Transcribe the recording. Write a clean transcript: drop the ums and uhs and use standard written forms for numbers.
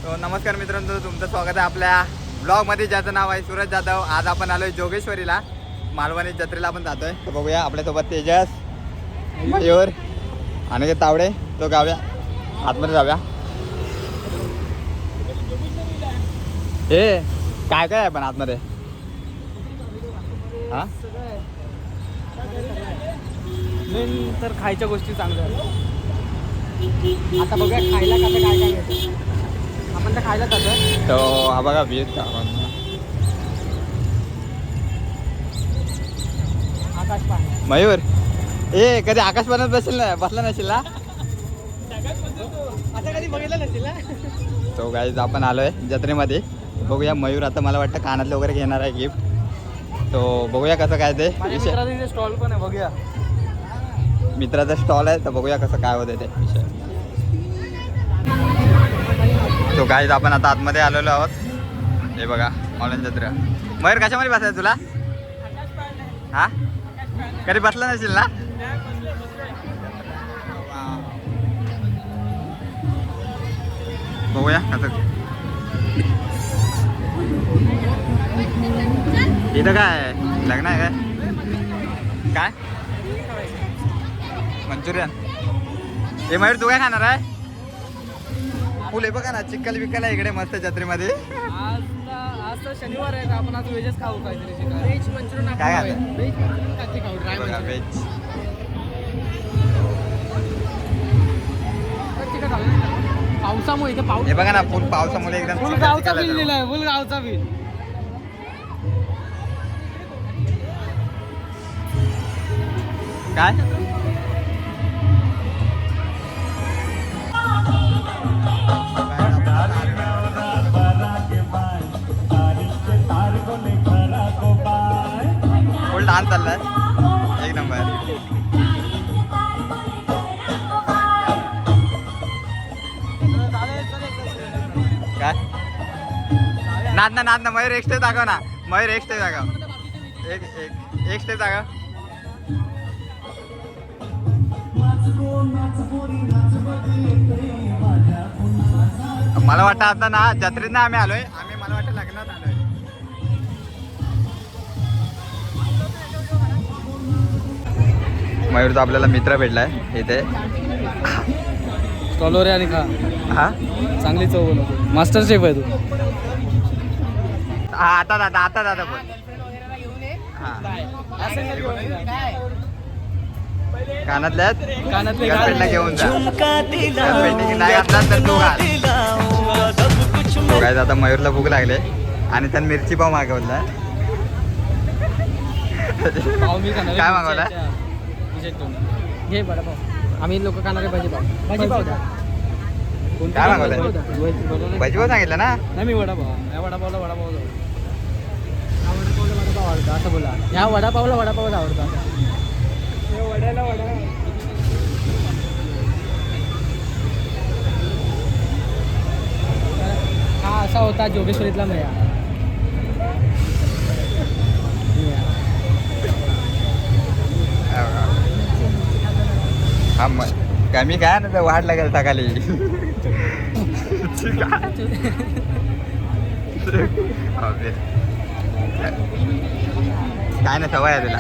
तो नमस्कार मित्रांनो, तुमचं स्वागत आहे आपल्या ब्लॉगमध्ये, ज्याचं नाव आहे सूरज जाधव. आज आपण आलोय जोगेश्वरीला, मालवणी जत्रेला आपण जातोय. तर बघूया आपल्यासोबत तेजस, मयूर आणि तावडे. तो गाव्या आतमध्ये जाऊया. हे काय काय आहे पण आतमध्ये? हा, मेन तर खायच्या गोष्टी चांगल्या आहेत. आता बघूया खायला कसं काय काय मिळतं. आपण तर खायला जातो. तो हा बघा बीच आकाश पाणी. मयूर. ए कधी आकाश पाण्यात बसला नसेल ना? आता कधी बघितलं नसेल ना. तो गाईज आपण आलोय जत्रेमध्ये. बघूया मयूर आता मला वाटतं कानातले वगैरे घेणार आहे गिफ्ट. तो बघूया कसं काय ते विषय. स्टॉल पण आहे, बघूया. मित्राचा स्टॉल आहे, तर बघूया कसं काय होतं ते विषय. तो गाईज आपण आता आतमध्ये आलेलो आहोत. हे बघा मालवण जत्रा. मयूर कशामध्ये बसायचं तुला? हा, कधी बसला नसेल ना? बघूया कसं. इथं काय लग्न आहे काय? मंचुरियन. हे मयूर तू काय खाणार आहे? फुले बघा ना, चिक्कल बिक्कल आहे इकडे मस्त जत्रेमध्ये. आज तर शनिवार आहे, आपण आज व्हेजच खाऊ काहीतरी. व्हेज मंचुरियन काय खाणार? व्हेज मंचुरियन खाऊ. ड्राय बघा मंचुरियन. व्हेज. पावसामुळे इथे पाऊस. हे बघा ना, फुल पावसामुळे एकदम फुल चिखल गावचा चिखल बिल आहे. दिलाय, फुल गावचा बिल. काय फुल डान्स चाललाय, एक नंबर. काय नाद ना, नाद ना. मयूर एक स्टेप दाखव ना. मयूर एक स्टेप दाखव. एक स्टेप दाखव. मला वाटतं आता ना जत्रेत ना आम्ही आलोय. मला वाटतं लग्नात आलोय. मयूरचा आपल्याला मित्र भेटलाय इथे. स्टॉलवर आणि खा. हा, चांगली चव बनवतो. मास्टर शेफ आहे तू. हा, आता दादा बोल. हा, कानातल्या गर्लफ्रेंडला घेऊन जा. गर्लफ्रेंडने नाही घातला तर तू घाल. काय आता मयूरला भूक लागले आणि त्यानं मिरची पाव मागवला. काय मागवला? घे वडापाव. आम्ही लोक खाणारे भाजीपाव. काय मागवलंय? भजीपाव सांगितलं ना. नाही, मी वडापाव. या वडापावला वडापाव आवडतं असं बोला. ह्या वडापावला वडापावच आवडतं. वड्याला वडा. हा असा होता जोगेश्वरीतला मेळा. हा मग काय मी काय ना वाट लागेल सकाळी. काय ना सवय आहे तुला.